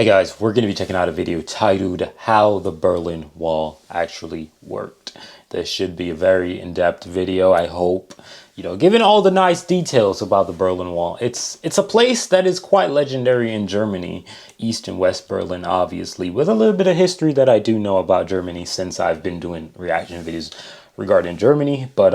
Hey guys, we're going to be checking out a video titled How the Berlin Wall Actually Worked. This should be a very in-depth video, I hope. Given all the nice details about the Berlin Wall. It's a place that is quite legendary in Germany, East and West Berlin, obviously, with a little bit of history that I do know about Germany since I've been doing reaction videos regarding Germany. But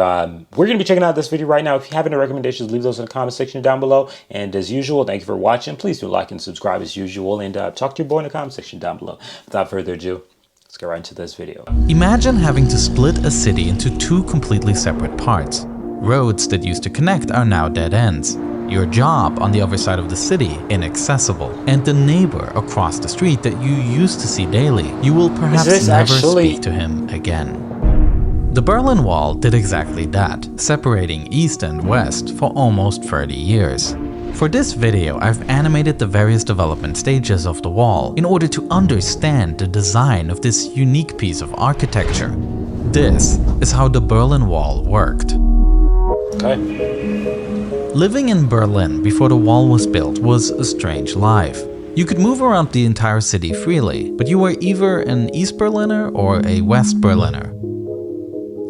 we're going to be checking out this video right now. If you have any recommendations, leave those in the comment section down below. And as usual, thank you for watching. Please do like and subscribe as usual, and talk to your boy in the comment section down below. Without further ado, let's get right into this video. Imagine having to split a city into two completely separate parts. Roads that used to connect are now dead ends. Your job on the other side of the city inaccessible, and the neighbor across the street that you used to see daily, you will perhaps never speak to him again. The Berlin Wall did exactly that, separating East and West for almost 30 years. For this video, I've animated the various development stages of the wall in order to understand the design of this unique piece of architecture. This is how the Berlin Wall worked. Okay. Living in Berlin before the wall was built was a strange life. You could move around the entire city freely, but you were either an East Berliner or a West Berliner.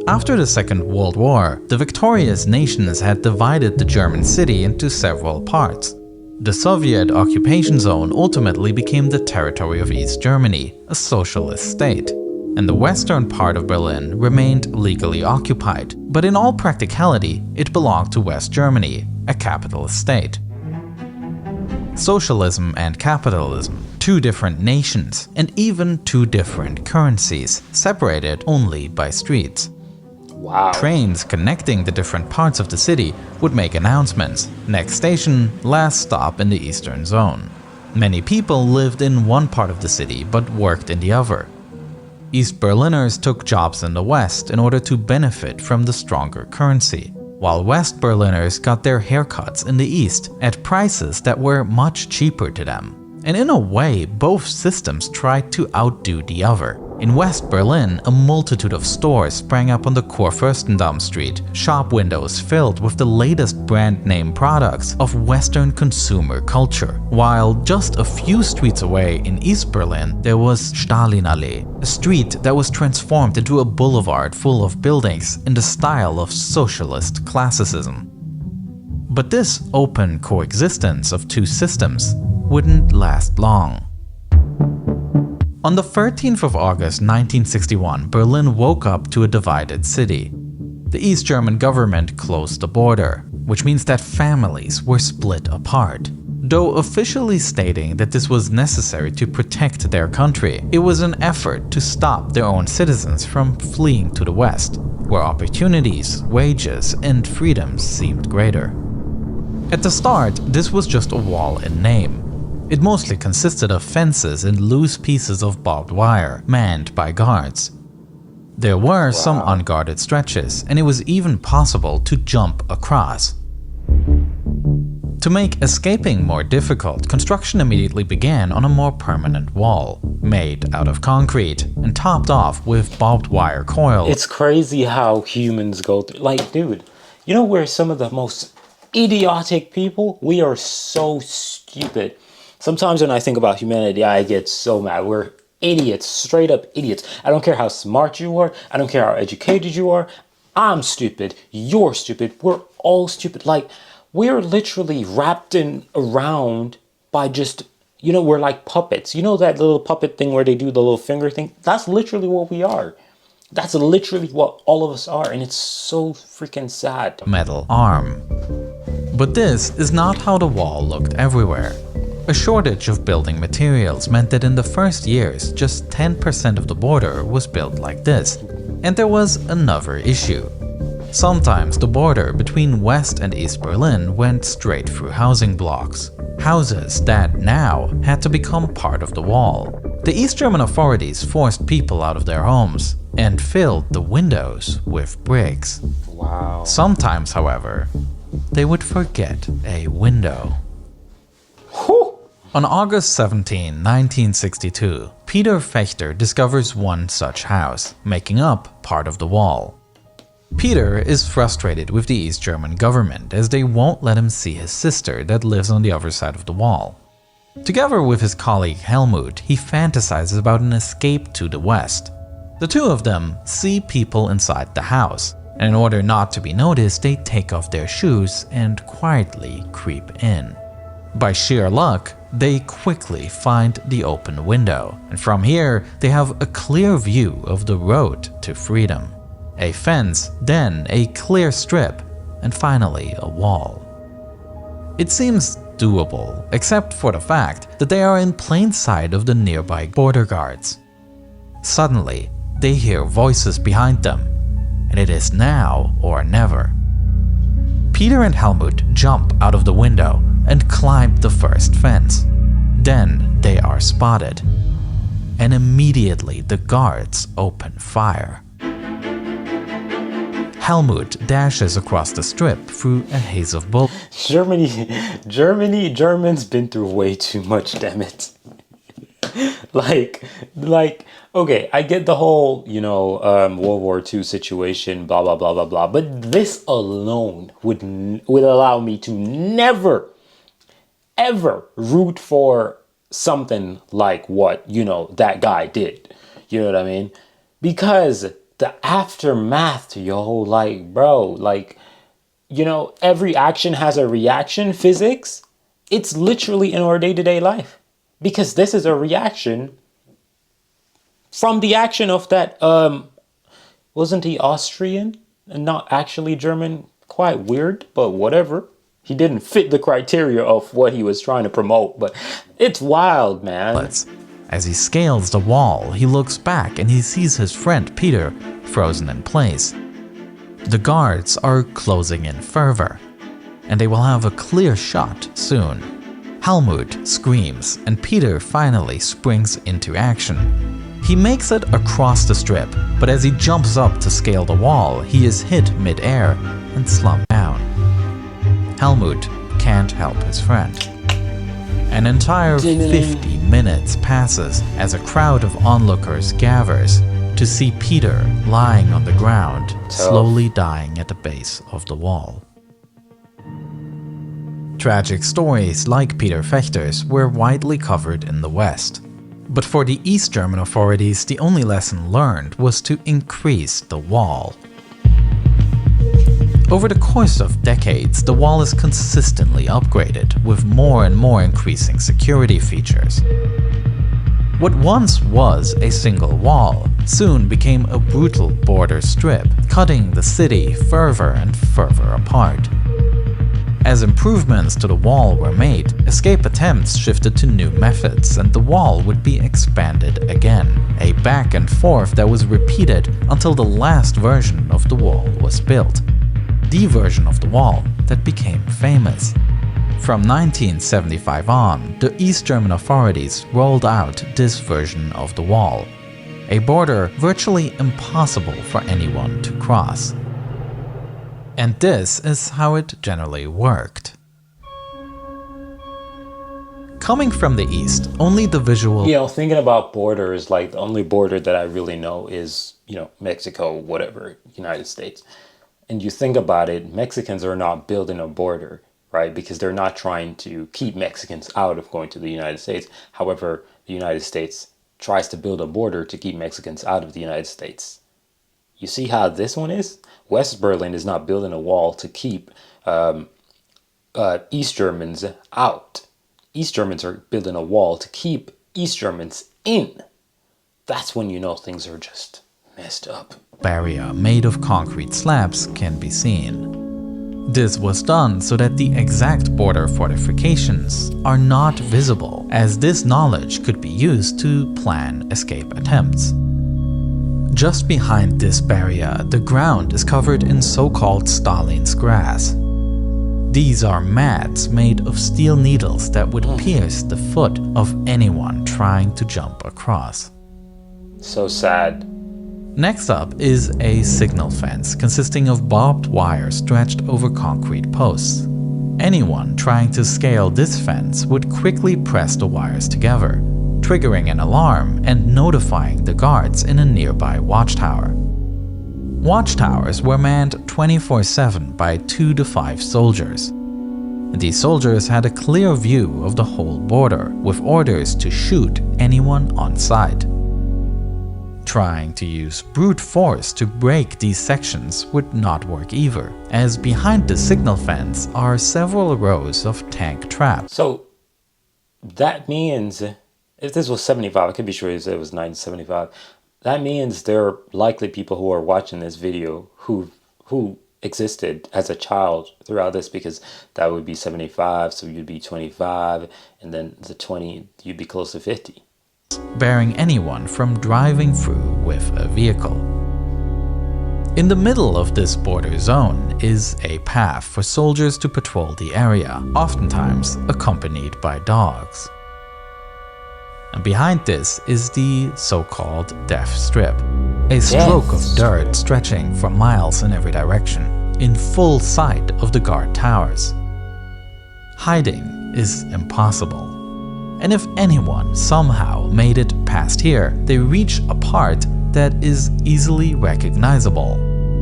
After the Second World War, the victorious nations had divided the German city into several parts. The Soviet occupation zone ultimately became the territory of East Germany, a socialist state, and the western part of Berlin remained legally occupied, but in all practicality, it belonged to West Germany, a capitalist state. Socialism and capitalism, two different nations, and even two different currencies, separated only by streets. Wow. Trains connecting the different parts of the city would make announcements. Next station, last stop in the eastern zone. Many people lived in one part of the city but worked in the other. East Berliners took jobs in the West in order to benefit from the stronger currency, while West Berliners got their haircuts in the East at prices that were much cheaper to them. And in a way, both systems tried to outdo the other. In West Berlin, a multitude of stores sprang up on the Kurfürstendamm Street, shop windows filled with the latest brand name products of Western consumer culture. While just a few streets away in East Berlin, there was Stalinallee, a street that was transformed into a boulevard full of buildings in the style of socialist classicism. But this open coexistence of two systems wouldn't last long. On the 13th of August 1961, Berlin woke up to a divided city. The East German government closed the border, which means that families were split apart. Though officially stating that this was necessary to protect their country, it was an effort to stop their own citizens from fleeing to the West, where opportunities, wages, and freedoms seemed greater. At the start, this was just a wall in name. It mostly consisted of fences and loose pieces of barbed wire, manned by guards. There were some unguarded stretches, and it was even possible to jump across. To make escaping more difficult, construction immediately began on a more permanent wall, made out of concrete and topped off with barbed wire coil. It's crazy how humans go through. Like, dude, we're some of the most idiotic people. We are so stupid. Sometimes when I think about humanity, I get so mad. We're idiots, straight up idiots. I don't care how smart you are. I don't care how educated you are. I'm stupid. You're stupid. We're all stupid. Like, we're literally wrapped around by just, we're like puppets. You know that little puppet thing where they do the little finger thing? That's literally what we are. That's literally what all of us are. And it's so freaking sad. Metal arm. But this is not how the wall looked everywhere. A shortage of building materials meant that in the first years, just 10% of the border was built like this. And there was another issue. Sometimes the border between West and East Berlin went straight through housing blocks. Houses that now had to become part of the wall. The East German authorities forced people out of their homes and filled the windows with bricks. Wow. Sometimes, however, they would forget a window. On August 17, 1962, Peter Fechter discovers one such house, making up part of the wall. Peter is frustrated with the East German government as they won't let him see his sister that lives on the other side of the wall. Together with his colleague Helmut, he fantasizes about an escape to the west. The two of them see people inside the house, and in order not to be noticed, they take off their shoes and quietly creep in. By sheer luck, they quickly find the open window, and from here they have a clear view of the road to freedom. A fence, then a clear strip, and finally a wall. It seems doable, except for the fact that they are in plain sight of the nearby border guards. Suddenly, they hear voices behind them, and it is now or never. Peter and Helmut jump out of the window and climb the first fence. Then they are spotted, and immediately the guards open fire. Helmut dashes across the strip through a haze of bullets. Germans been through way too much, damn it. like, okay, I get the whole, World War II situation, blah, blah, blah, blah, blah. But this alone would allow me to never, ever root for something like what, that guy did. You know what I mean? Because the aftermath to your whole, every action has a reaction physics. It's literally in our day-to-day life. Because this is a reaction from the action of that, wasn't he Austrian and not actually German? Quite weird, but whatever. He didn't fit the criteria of what he was trying to promote, but it's wild, man. As he scales the wall, he looks back and he sees his friend Peter frozen in place. The guards are closing in further, and they will have a clear shot soon. Helmut screams, and Peter finally springs into action. He makes it across the strip, but as he jumps up to scale the wall, he is hit mid-air and slumped down. Helmut can't help his friend. An entire 50 minutes passes as a crowd of onlookers gathers to see Peter lying on the ground, slowly dying at the base of the wall. Tragic stories like Peter Fechter's were widely covered in the West. But for the East German authorities, the only lesson learned was to increase the wall. Over the course of decades, the wall is consistently upgraded, with more and more increasing security features. What once was a single wall soon became a brutal border strip, cutting the city further and further apart. As improvements to the wall were made, escape attempts shifted to new methods, and the wall would be expanded again, a back and forth that was repeated until the last version of the wall was built. The version of the wall that became famous. From 1975 on, the East German authorities rolled out this version of the wall, a border virtually impossible for anyone to cross. And this is how it generally worked. Coming from the east, only the visual... Thinking about borders, the only border that I really know is, Mexico, whatever, United States. And you think about it, Mexicans are not building a border, right? Because they're not trying to keep Mexicans out of going to the United States. However, the United States tries to build a border to keep Mexicans out of the United States. You see how this one is? West Berlin is not building a wall to keep East Germans out. East Germans are building a wall to keep East Germans in. That's when you know things are just messed up. Barrier made of concrete slabs can be seen. This was done so that the exact border fortifications are not visible, as this knowledge could be used to plan escape attempts. Just behind this barrier, the ground is covered in so-called Stalin's grass. These are mats made of steel needles that would pierce the foot of anyone trying to jump across. So sad. Next up is a signal fence consisting of barbed wire stretched over concrete posts. Anyone trying to scale this fence would quickly press the wires together, triggering an alarm and notifying the guards in a nearby watchtower. Watchtowers were manned 24/7 by 2 to 5 soldiers. These soldiers had a clear view of the whole border, with orders to shoot anyone on sight. Trying to use brute force to break these sections would not work either, as behind the signal fence are several rows of tank traps. So that means, if this was 75, I could be sure it was 1975, that means there are likely people who are watching this video who existed as a child throughout this, because that would be 75, so you'd be 25, and then the 20, you'd be close to 50. Barring anyone from driving through with a vehicle. In the middle of this border zone is a path for soldiers to patrol the area, oftentimes accompanied by dogs. And behind this is the so-called death strip, a stroke of dirt stretching for miles in every direction, in full sight of the guard towers. Hiding is impossible. And if anyone somehow made it past here, they reach a part that is easily recognizable: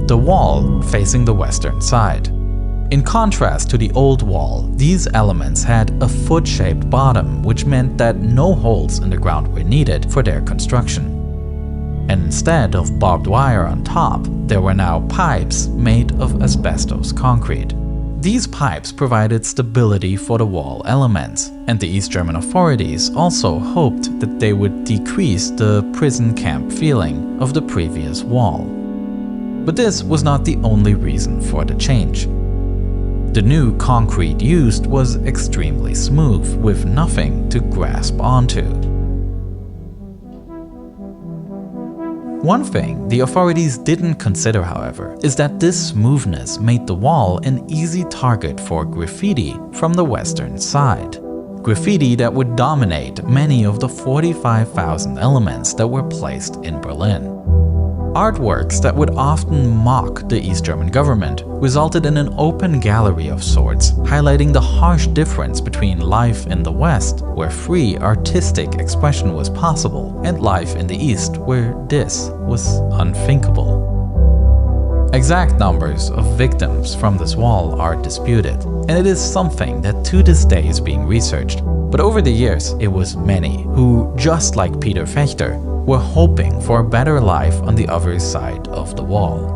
the wall facing the western side. In contrast to the old wall, these elements had a foot-shaped bottom, which meant that no holes in the ground were needed for their construction. And instead of barbed wire on top, there were now pipes made of asbestos concrete. These pipes provided stability for the wall elements, and the East German authorities also hoped that they would decrease the prison camp feeling of the previous wall. But this was not the only reason for the change. The new concrete used was extremely smooth, with nothing to grasp onto. One thing the authorities didn't consider, however, is that this smoothness made the wall an easy target for graffiti from the western side. Graffiti that would dominate many of the 45,000 elements that were placed in Berlin. Artworks that would often mock the East German government resulted in an open gallery of sorts, highlighting the harsh difference between life in the West, where free artistic expression was possible, and life in the East, where this was unthinkable. Exact numbers of victims from this wall are disputed, and it is something that to this day is being researched. But over the years, it was many who, just like Peter Fechter, were hoping for a better life on the other side of the wall.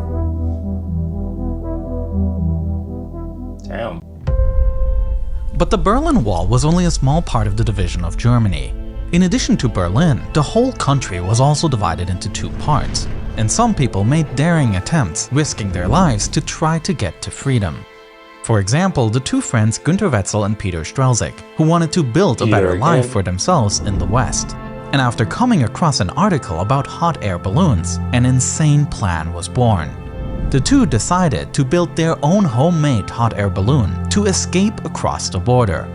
Damn. But the Berlin Wall was only a small part of the division of Germany. In addition to Berlin, the whole country was also divided into two parts, and some people made daring attempts, risking their lives to try to get to freedom. For example, the two friends Günter Wetzel and Peter Strelzik, who wanted to build a better life for themselves in the West. And after coming across an article about hot air balloons, an insane plan was born. The two decided to build their own homemade hot air balloon to escape across the border.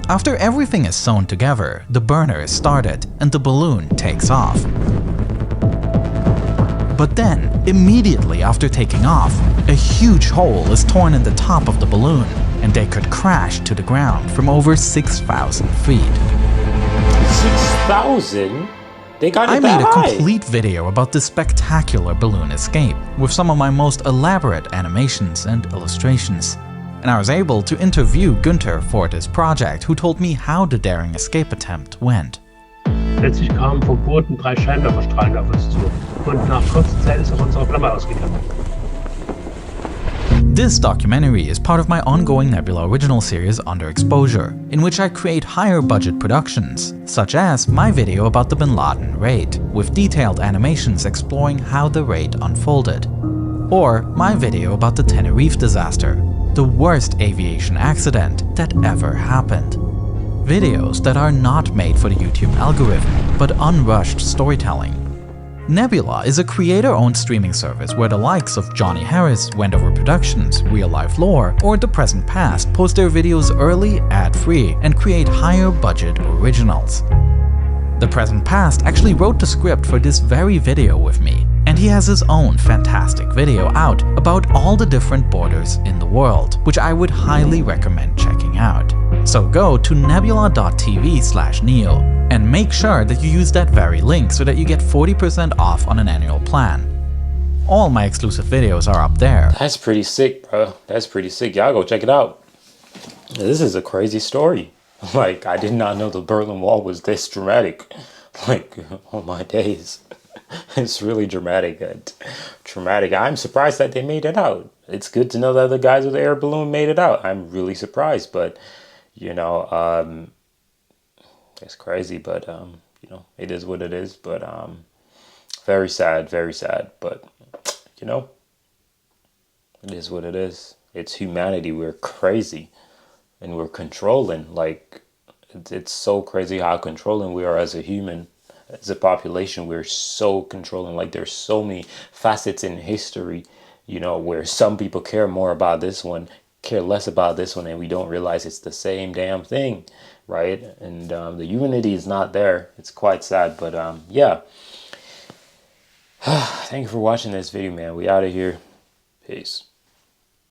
After everything is sewn together, the burner is started and the balloon takes off. But then, immediately after taking off, a huge hole is torn in the top of the balloon, and they could crash to the ground from over 6,000 feet. 6,000? They got it I that made a high. complete video about this spectacular balloon escape, with some of my most elaborate animations and illustrations. And I was able to interview Günther for this project, who told me how the daring escape attempt went. Plötzlich kamen vom Boden 3 Scheinwerferstrahlen auf uns zu und nach kurzer Zeit ist auch unsere Flamme ausgegangen. This documentary is part of my ongoing Nebula original series Underexposure, in which I create higher budget productions, such as my video about the Bin Laden raid, with detailed animations exploring how the raid unfolded. Or my video about the Tenerife disaster, the worst aviation accident that ever happened. Videos that are not made for the YouTube algorithm, but unrushed storytelling. Nebula is a creator-owned streaming service where the likes of Johnny Harris, Wendover Productions, Real Life Lore, or The Present Past post their videos early, ad-free, and create higher-budget originals. The Present Past actually wrote the script for this very video with me, and he has his own fantastic video out about all the different borders in the world, which I would highly recommend checking out. So go to nebula.tv/neo and make sure that you use that very link so that you get 40% off on an annual plan. All my exclusive videos are up there. That's pretty sick, bro. That's pretty sick. Y'all go check it out. This is a crazy story. Like, I did not know the Berlin Wall was this dramatic. Like, oh my days. It's really dramatic and traumatic. I'm surprised that they made it out. It's good to know that the guys with the air balloon made it out. I'm really surprised, but you know, it's crazy, but you know, it is what it is. But very sad, very sad. But you know, it is what it is. It's humanity. We're crazy, and we're controlling. Like, it's so crazy how controlling we are as a human, as a population. We're so controlling. Like, there's so many facets in history, you know, where some people care more about this one, care less about this one, and we don't realize it's the same damn thing, right? And the unity is not there. It's quite sad, but yeah. Thank you for watching this video, man. We out of here. Peace.